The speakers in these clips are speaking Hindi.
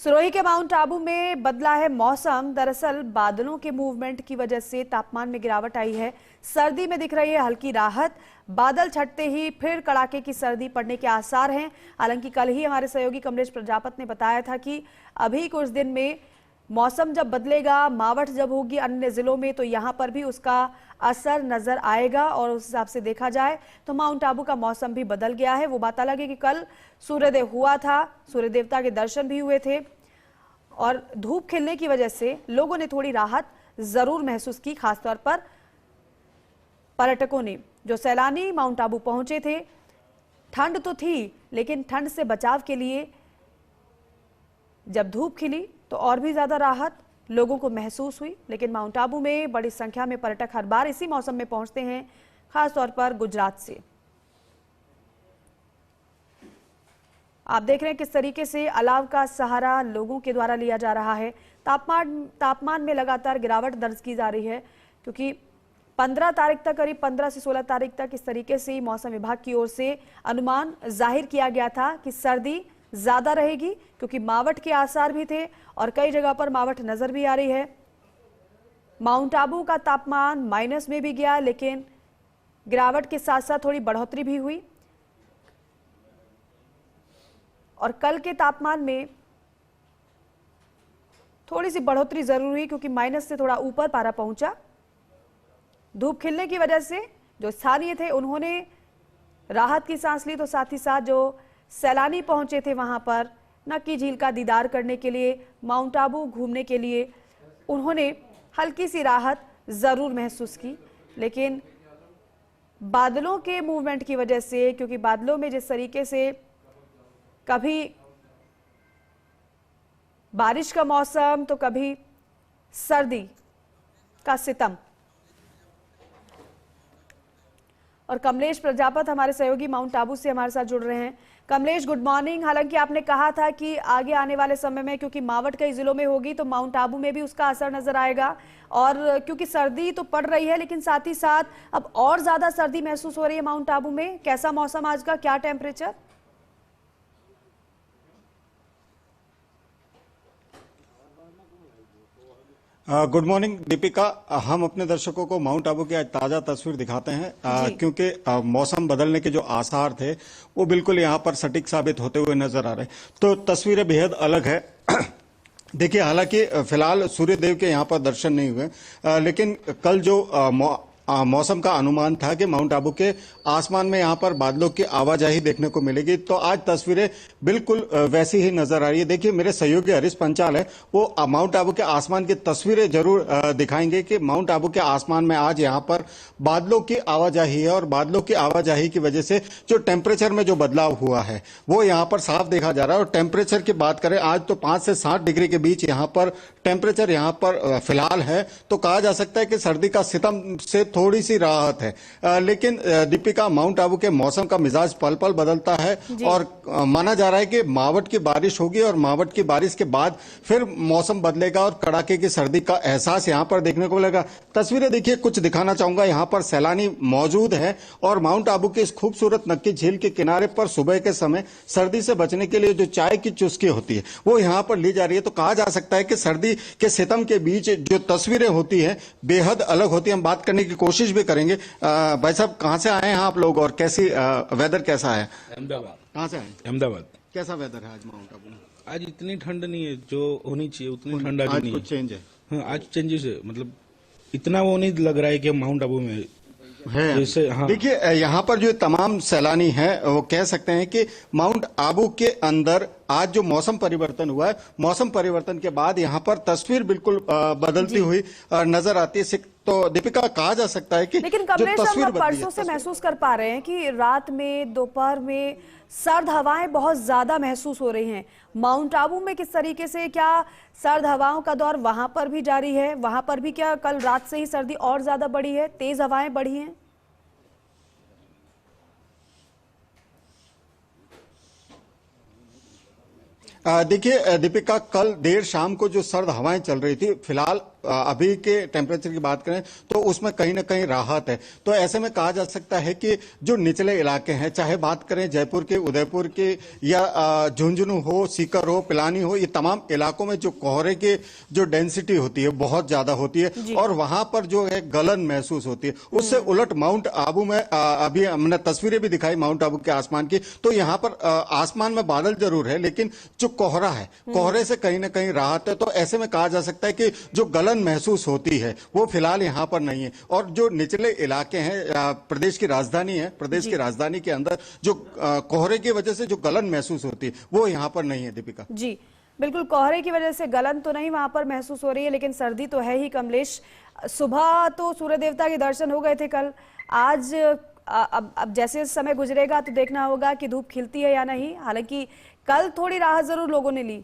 सिरोही के माउंट आबू में बदला है मौसम। दरअसल बादलों के मूवमेंट की वजह से तापमान में गिरावट आई है। सर्दी में दिख रही है हल्की राहत। बादल छटते ही फिर कड़ाके की सर्दी पड़ने के आसार हैं। हालांकि कल ही हमारे सहयोगी कमलेश प्रजापत ने बताया था कि अभी कुछ दिन में मौसम जब बदलेगा, मावठ जब होगी अन्य जिलों में, तो यहाँ पर भी उसका असर नजर आएगा। और उस हिसाब से देखा जाए तो माउंट आबू का मौसम भी बदल गया है। वो बात अलग है कि कल सूर्योदय हुआ था, सूर्य देवता के दर्शन भी हुए थे और धूप खिलने की वजह से लोगों ने थोड़ी राहत जरूर महसूस की। खासतौर पर पर्यटकों ने, जो सैलानी माउंट आबू पहुंचे थे। ठंड तो थी, लेकिन ठंड से बचाव के लिए जब धूप खिली तो और भी ज्यादा राहत लोगों को महसूस हुई। लेकिन माउंट आबू में बड़ी संख्या में पर्यटक हर बार इसी मौसम में पहुंचते हैं, खासतौर पर गुजरात से। आप देख रहे हैं किस तरीके से अलाव का सहारा लोगों के द्वारा लिया जा रहा है। तापमान में लगातार गिरावट दर्ज की जा रही है, क्योंकि 15 तारीख तक, करीब 15 से 16 तारीख तक इस तरीके से मौसम विभाग की ओर से अनुमान जाहिर किया गया था कि सर्दी ज्यादा रहेगी, क्योंकि मावठ के आसार भी थे और कई जगह पर मावठ नजर भी आ रही है। माउंट आबू का तापमान माइनस में भी गया, लेकिन गिरावट के साथ साथ थोड़ी बढ़ोतरी भी हुई। और कल के तापमान में थोड़ी सी बढ़ोतरी जरूर हुई, क्योंकि माइनस से थोड़ा ऊपर पारा पहुंचा। धूप खिलने की वजह से जो स्थानीय थे उन्होंने राहत की सांस ली, तो साथ ही साथ जो सैलानी पहुंचे थे वहां पर नक्की झील का दीदार करने के लिए, माउंट आबू घूमने के लिए, उन्होंने हल्की सी राहत जरूर महसूस की। लेकिन बादलों के मूवमेंट की वजह से, क्योंकि बादलों में जिस तरीके से कभी बारिश का मौसम तो कभी सर्दी का सितम। और कमलेश प्रजापत हमारे सहयोगी माउंट आबू से हमारे साथ जुड़ रहे हैं। Kamlesh, good morning. हालांकि आपने कहा था कि आगे आने वाले समय में, क्योंकि मावठ कई जिलों में होगी, तो माउंट आबू में भी उसका असर नजर आएगा। और क्योंकि सर्दी तो पड़ रही है, लेकिन साथ ही साथ अब और ज्यादा सर्दी महसूस हो रही है माउंट आबू में। कैसा मौसम आज का, क्या टेम्परेचर? Good morning Deepika. हम अपने दर्शकों को माउंट आबू की आज ताजा तस्वीर दिखाते हैं, क्योंकि मौसम बदलने के जो आसार थे वो बिल्कुल यहाँ पर सटीक साबित होते हुए नजर आ रहे हैं। तो तस्वीरें बेहद अलग है। देखिए, हालांकि फिलहाल सूर्यदेव के यहाँ पर दर्शन नहीं हुए, लेकिन कल जो मौसम का अनुमान था कि माउंट आबू के आसमान में यहाँ पर बादलों की आवाजाही देखने को मिलेगी, तो आज तस्वीरें बिल्कुल वैसी ही नजर आ रही है। देखिए, मेरे सहयोगी हरीश पंचाल है, वो माउंट आबू के आसमान की तस्वीरें जरूर दिखाएंगे कि माउंट आबू के आसमान में आज यहाँ पर बादलों की आवाजाही है। और बादलों की आवाजाही की वजह से जो टेम्परेचर में जो बदलाव हुआ है वो यहाँ पर साफ देखा जा रहा है। और टेम्परेचर की बात करें, आज तो 5 से 7 डिग्री के बीच यहाँ पर टेम्परेचर यहाँ पर फिलहाल है। तो कहा जा सकता है कि सर्दी का सितम से थोड़ी सी राहत है। लेकिन दीपिका, माउंट आबू के मौसम का मिजाज पल पल बदलता है और माना जा रहा है कि मावठ की बारिश होगी और मावठ की बारिश के बाद फिर मौसम बदलेगा और कड़ाके की सर्दी का एहसास यहाँ पर देखने को मिलेगा। तस्वीरें देखिए, कुछ दिखाना चाहूंगा। यहाँ पर सैलानी मौजूद है और माउंट आबू के इस खूबसूरत नक्की झील के किनारे पर सुबह के समय सर्दी से बचने के लिए जो चाय की चुस्की होती है वो यहाँ पर ली जा रही है। तो कहा जा सकता है कि सर्दी के सितम के बीच जो तस्वीरें होती है बेहद अलग होती है। हम बात करने की कोशिश भी करेंगे। भाई साहब, कहाँ से आए हैं आप लोग और कैसी वेदर कैसा है? अहमदाबाद। कहाँ से आए? अहमदाबाद। कैसा वेदर है आज माउंट आबू में? आज इतनी ठंड नहीं है जो होनी चाहिए, उतनी ठंड आज नहीं कुछ चेंज है? हाँ, आज चेंजेस है। मतलब इतना वो नहीं लग रहा है कि माउंट आबू में है। जैसे हाँ। देखिए, यहाँ पर जो तमाम सैलानी हैं वो कह सकते हैं कि माउंट आबू के अंदर आज जो मौसम परिवर्तन हुआ है, मौसम परिवर्तन के बाद यहाँ पर तस्वीर बिल्कुल बदलती हुई नजर आती है। तो दीपिका, कहा जा सकता है कि लेकिन कमलेश, हम परसों से महसूस कर पा रहे हैं कि रात में, दोपहर में सर्द हवाएं बहुत ज्यादा महसूस हो रही हैं। माउंट आबू में किस तरीके से, क्या सर्द हवाओं का दौर वहां पर भी जारी है? वहां पर भी क्या कल रात से ही सर्दी और ज्यादा बढ़ी है, तेज हवाएं बढ़ी हैं? देखिए दीपिका, कल देर शाम को जो सर्द हवाएं चल रही थी, फिलहाल अभी के टेम्परेचर की बात करें तो उसमें कहीं ना कहीं राहत है। तो ऐसे में कहा जा सकता है कि जो निचले इलाके हैं, चाहे बात करें जयपुर के, उदयपुर के या झुंझुनू हो, सीकर हो, पिलानी हो, ये तमाम इलाकों में जो कोहरे की जो डेंसिटी होती है बहुत ज्यादा होती है और वहां पर जो है गलन महसूस होती है। उससे उलट माउंट आबू में अभी हमने तस्वीरें भी दिखाई माउंट आबू के आसमान की, तो यहाँ पर आसमान में बादल जरूर है लेकिन जो कोहरा है, कोहरे से कहीं ना कहीं राहत है। तो ऐसे में कहा जा सकता है कि जो गलन महसूस होती है वो फिलहाल यहाँ पर नहीं है। और जो निचले इलाके हैं, प्रदेश की राजधानी है, प्रदेश की राजधानी के अंदर जो कोहरे की वजह से जो गलन महसूस होती है वो यहाँ पर नहीं है। दीपिका जी बिल्कुल, कोहरे की वजह से गलन तो नहीं वहां पर महसूस हो रही है, लेकिन सर्दी तो है ही। कमलेश, सुबह तो सूर्य देवता के दर्शन हो गए थे कल, आज अब जैसे समय गुजरेगा तो देखना होगा कि धूप खिलती है या नहीं। हालांकि कल थोड़ी राहत जरूर लोगों ने ली।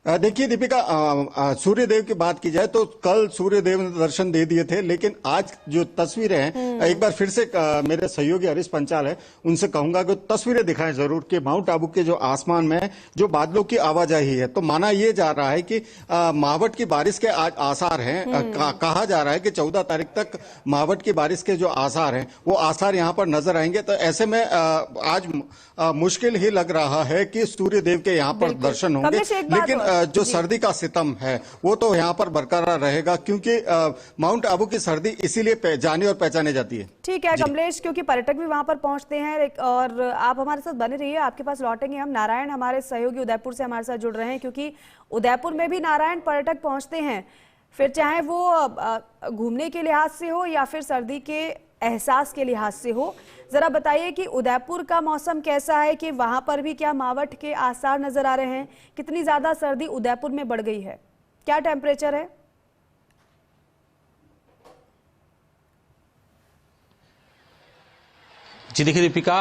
देखिए दीपिका, सूर्य देव की बात की जाए तो कल सूर्य देव ने दर्शन दे दिए थे, लेकिन आज जो तस्वीरें हैं, एक बार फिर से मेरे सहयोगी हरीश पंचाल है, उनसे कहूंगा कि तस्वीरें दिखाएं जरूर कि माउंट आबू के जो आसमान में जो बादलों की आवाजाही है। तो माना यह जा रहा है कि मावठ की बारिश के आज आसार हैं। कहा जा रहा है कि 14 तारीख तक मावठ की बारिश के जो आसार हैं वो आसार यहाँ पर नजर आएंगे। तो ऐसे में आज मुश्किल ही लग रहा है कि सूर्य देव के यहाँ पर दर्शन होंगे, लेकिन जो सर्दी का सितम है वो तो यहाँ पर बरकरार रहेगा, क्योंकि माउंट आबू की सर्दी इसीलिए जानी और पहचानी जाती है। ठीक है कमलेश, क्योंकि पर्यटक भी वहां पर पहुंचते हैं और आप हमारे साथ बने रहिए, आपके पास लौटेंगे हम। नारायण हमारे सहयोगी उदयपुर से हमारे साथ जुड़ रहे हैं, क्योंकि उदयपुर में भी नारायण पर्यटक पहुंचते हैं, फिर चाहे वो घूमने के लिहाज से हो या फिर सर्दी के एहसास के लिहाज से हो। जरा बताइए कि उदयपुर का मौसम कैसा है, कि वहां पर भी क्या मावठ के आसार नजर आ रहे हैं? कितनी ज्यादा सर्दी उदयपुर में बढ़ गई है? क्या टेम्परेचर है? जी देखिए दीपिका,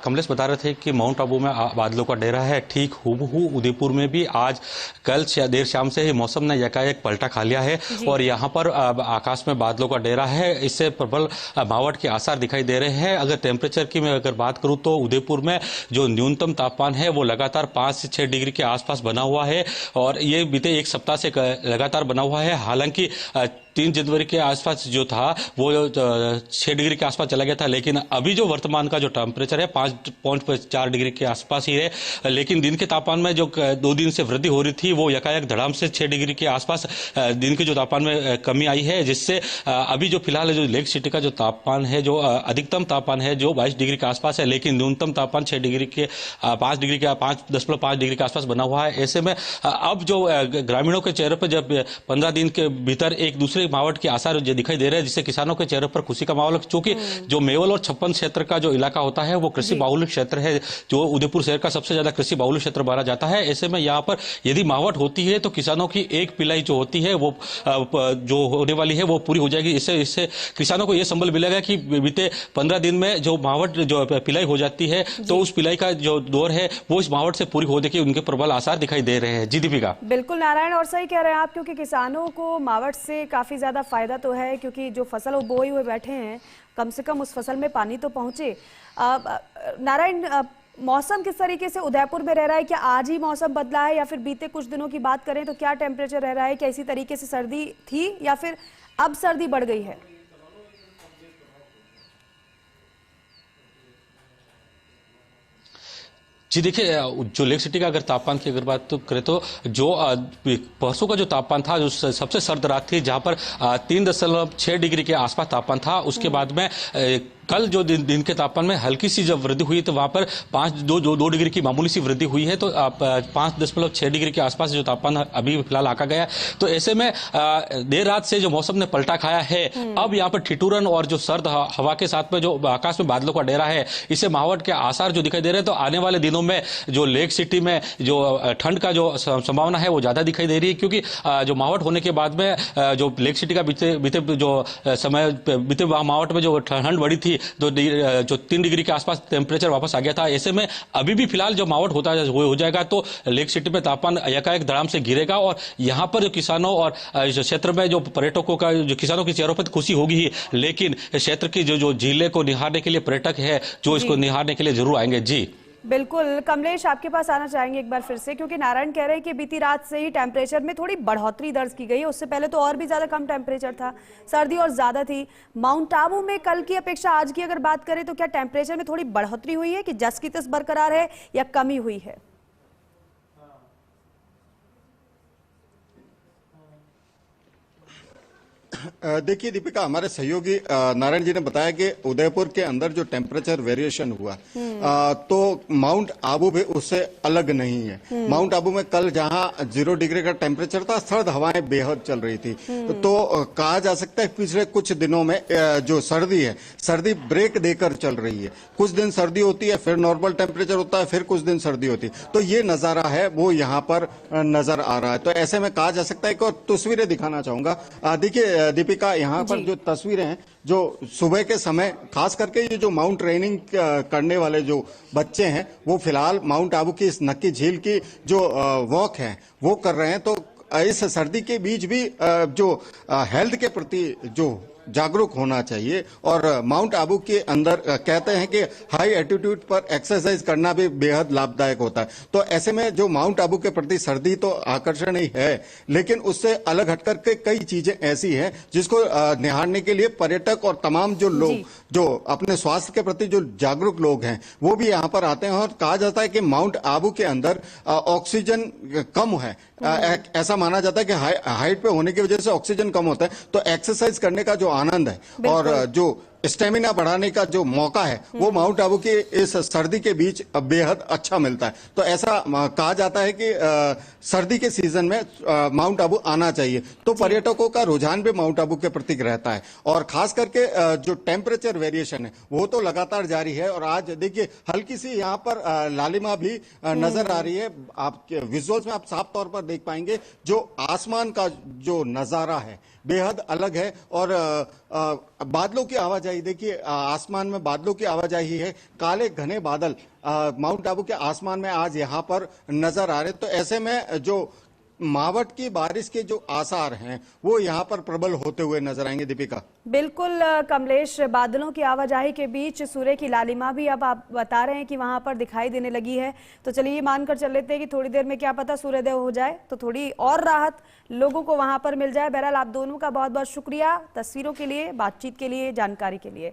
कमलेश बता रहे थे कि माउंट आबू में बादलों का डेरा है। ठीक हूबहू उदयपुर में भी आज कल देर शाम से ही मौसम ने एकाएक पलटा खा लिया है और यहाँ पर आकाश में बादलों का डेरा है। इससे प्रबल मावठ के आसार दिखाई दे रहे हैं। अगर टेम्परेचर की मैं अगर बात करूँ तो उदयपुर में जो न्यूनतम तापमान है वो लगातार 5 से 6 डिग्री के आसपास बना हुआ है और ये बीते एक सप्ताह से लगातार बना हुआ है। हालांकि 3 जनवरी के आसपास जो था वो 6 डिग्री के आसपास चला गया था, लेकिन अभी जो वर्तमान का जो टेम्परेचर है 5.4 डिग्री के आसपास ही है। लेकिन दिन के तापमान में जो 2 दिन से वृद्धि हो रही थी वो यकायक धड़ाम से 6 डिग्री के आसपास दिन के जो तापमान में कमी आई है, जिससे अभी जो फिलहाल जो लेक सिटी का जो तापमान है, जो अधिकतम तापमान है जो 22 डिग्री के आसपास है, लेकिन न्यूनतम तापमान 6 डिग्री के 5.5 डिग्री के आसपास बना हुआ है। ऐसे में अब जो ग्रामीणों के चेहरे पर जब 15 दिन के भीतर एक दूसरे मावठ के आसार दिखाई दे रहे हैं, जिससे किसानों के चेहरे पर खुशी का माहौल है। क्योंकि जो मेवल और छप्पन क्षेत्र का जो इलाका होता है वो कृषि बाहुल्य क्षेत्र है, जो उदयपुर शहर का सबसे ज्यादा कृषि बाहुल्य क्षेत्र माना जाता है। ऐसे में यहाँ पर यदि मावठ होती है तो किसानों की एक पिलाई जो होती है वो जो होने वाली है वो पूरी हो जाएगी। इससे किसानों को यह संबल मिलेगा कि बीते 15 दिन में जो मावठ जो पिलाई हो जाती है तो उस पिलाई का जो दौर है वो इस मावठ से पूरी होने के उनके प्रबल आसार दिखाई दे रहे हैं। जी दीपिका। बिल्कुल नारायण, और सही कह रहे हैं आप, क्योंकि किसानों को मावठ से काफी ज्यादा फायदा तो है, क्योंकि जो फसल वो बोए हुए बैठे हैं कम से कम उस फसल में पानी तो पहुंचे। नारायण, मौसम किस तरीके से उदयपुर में रह रहा है? क्या आज ही मौसम बदला है या फिर बीते कुछ दिनों की बात करें तो क्या टेम्परेचर रह रहा है? क्या इसी तरीके से सर्दी थी या फिर अब सर्दी बढ़ गई है? जी देखिए, जो लेक सिटी का अगर तापमान की अगर बात तो करें तो जो परसों का जो तापमान था, जो सबसे सर्द रात थी जहां पर 3.6 डिग्री के आसपास तापमान था, उसके बाद में कल जो दिन के तापमान में हल्की सी जब वृद्धि हुई तो वहां पर 2 डिग्री की मामूली सी वृद्धि हुई है, तो 5.6 डिग्री के आसपास जो तापमान अभी फिलहाल आका गया। तो ऐसे में देर रात से जो मौसम ने पलटा खाया है, अब यहाँ पर ठिठुरन और जो सर्द हवा के साथ में जो आकाश में बादलों का डेरा है, इससे मावठ के आसार जो दिखाई दे रहे हैं। तो आने वाले दिनों में जो लेक सिटी में जो ठंड का जो संभावना है वो ज्यादा दिखाई दे रही है, क्योंकि जो मावठ होने के बाद में जो लेक सिटी का बीते जो समय बीते मावठ में जो ठंड बढ़ी थी जो 3 डिग्री के आसपास टेम्परेचर वापस आ गया था। ऐसे में अभी भी फिलहाल जो मावठ हो जाएगा तो लेक सिटी में तापमान एकाएक धड़ाम से गिरेगा और यहाँ पर जो किसानों और क्षेत्र में जो पर्यटकों का जो किसानों के चेहरों पर खुशी होगी ही, लेकिन क्षेत्र की जो झीलें को निहारने के लिए पर्यटक है जो इसको निहारने के लिए जरूर आएंगे। जी बिल्कुल कमलेश, आपके पास आना चाहेंगे एक बार फिर से, क्योंकि नारायण कह रहे हैं कि बीती रात से ही टेम्परेचर में थोड़ी बढ़ोतरी दर्ज की गई है। उससे पहले तो और भी ज्यादा कम टेम्परेचर था, सर्दी और ज्यादा थी। माउंट आबू में कल की अपेक्षा आज की अगर बात करें तो क्या टेम्परेचर में थोड़ी बढ़ोतरी हुई है कि जस की तस बरकरार है या कमी हुई है? देखिए दीपिका, हमारे सहयोगी नारायण जी ने बताया कि उदयपुर के अंदर जो टेम्परेचर वेरिएशन हुआ तो माउंट आबू भी उससे अलग नहीं है। माउंट आबू में कल जहां 0 डिग्री का टेम्परेचर था, सर्द हवाएं बेहद चल रही थी। तो कहा जा सकता है पिछले कुछ दिनों में जो सर्दी है, सर्दी ब्रेक देकर चल रही है। कुछ दिन सर्दी होती है, फिर नॉर्मल टेम्परेचर होता है, फिर कुछ दिन सर्दी होती है। तो ये नजारा है वो यहाँ पर नजर आ रहा है। तो ऐसे में कहा जा सकता है कि तस्वीरें दिखाना चाहूंगा। देखिए दीपिका, यहाँ पर जो तस्वीरें हैं, जो सुबह के समय खास करके ये जो माउंट ट्रेनिंग करने वाले जो बच्चे हैं वो फिलहाल माउंट आबू की इस नक्की झील की जो वॉक है वो कर रहे हैं। तो इस सर्दी के बीच भी जो हेल्थ के प्रति जो जागरूक होना चाहिए, और माउंट आबू के अंदर कहते हैं कि हाई एल्टीट्यूड पर एक्सरसाइज करना भी बेहद लाभदायक होता है। तो ऐसे में जो माउंट आबू के प्रति सर्दी तो आकर्षण ही है, लेकिन उससे अलग हटकर के कई चीजें ऐसी हैं जिसको निहारने के लिए पर्यटक और तमाम जो लोग जो अपने स्वास्थ्य के प्रति जो जागरूक लोग हैं वो भी यहाँ पर आते हैं। और कहा जाता है कि माउंट आबू के अंदर ऑक्सीजन कम है, ऐसा माना जाता है कि हाइट पे होने की वजह से ऑक्सीजन कम होता है। तो एक्सरसाइज करने का जो आनंद है और जो स्टेमिना बढ़ाने का जो मौका है वो माउंट आबू के इस सर्दी के बीच बेहद अच्छा मिलता है। तो ऐसा कहा जाता है कि सर्दी के सीजन में माउंट आबू आना चाहिए। तो पर्यटकों का रुझान भी माउंट आबू के प्रति रहता है। और खास करके जो टेम्परेचर वेरिएशन है वो तो लगातार जारी है। और आज देखिए हल्की सी यहाँ पर लालिमा भी नजर आ रही है। आप विजुअल्स में आप साफ तौर पर देख पाएंगे जो आसमान का जो नजारा है बेहद अलग है। और बादलों की आवाजाही देखिए, आसमान में बादलों की आवाजाही है। काले घने बादल माउंट आबू के आसमान में आज यहाँ पर नजर आ रहे। तो ऐसे में जो मावठ की बारिश के जो आसार हैं वो यहाँ पर प्रबल होते हुए नजर आएंगे। दीपिका, बिल्कुल कमलेश, बादलों की आवाजाही के बीच सूर्य की लालिमा भी अब आप बता रहे हैं कि वहां पर दिखाई देने लगी है। तो चलिए ये मानकर चल लेते हैं कि थोड़ी देर में क्या पता सूर्योदय हो जाए तो थोड़ी और राहत लोगों को वहां पर मिल जाए। बहरहाल आप दोनों का बहुत बहुत शुक्रिया तस्वीरों के लिए, बातचीत के लिए, जानकारी के लिए।